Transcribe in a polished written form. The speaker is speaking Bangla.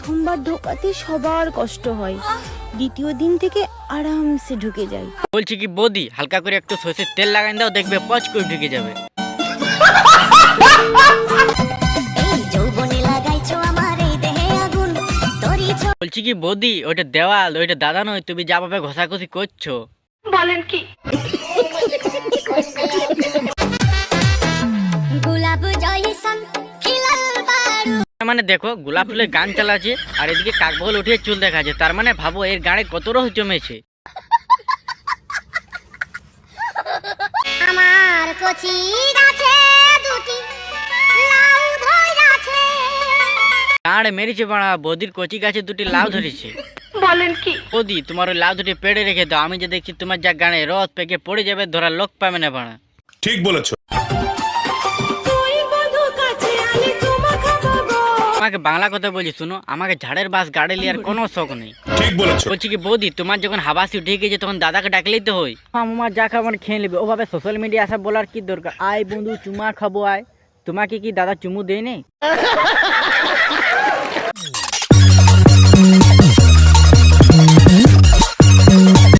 প্রথমবার ঢোকাতে সবার কষ্ট হয়, দ্বিতীয় দিন থেকে আরামসে ঢুকে যায়। বলছি কি বৌদি, হালকা করে একটু সরষের তেল লাগাই দাও, দেখবে পচ করে ঢুকে যাবে। বলছি কি বৌদি, ওইটা দেওয়াল, ওইটা দাদা নয়, তুমি যা ভাবে ঘষাঘষি করছো। বলেন কি? মানে দেখো, গোলাপ ফুলের গান চালাচ্ছে আর এদিকে কাকবল উঠিয়ে চুল দেখাচ্ছে, তার মানে ভাবো এর গানে কত রস জমেছে। আমার কচি গাছে দুটি লাউ ধরেছে। গাঁড়ে মেরেছে বাড়া, বৌদির কচি গাছে দুটি লাউ ধরেছে। বলেন কি? বৌদি, তোমার ওই লাউ দুটি পেড়ে রেখে দাও, আমি যে দেখছি তোমার যা গানে রস পেকে পড়ে যাবে, ধরার লোক পাবে না বাড়া। ঠিক বলেছো। আমাকে বাংলা কথা বলছি শুনো, আমাকে ঝাড়ের বাস গাড়ি লিয়ার কোনো শখ নেই। ঠিক বলেছো। বলছি কি বৌদি, তোমার যখন হাবাসি উঠে গেছে তখন দাদাকে ডাকলেই তো হয়। আমার যা খাবার খেয়ে নেবে, ওভাবে সোশ্যাল মিডিয়া আসা বলার কি দরকার? আয় বন্ধু চুমা খাবো আয়। তোমাকে কি দাদা চুমু দেয় নেই?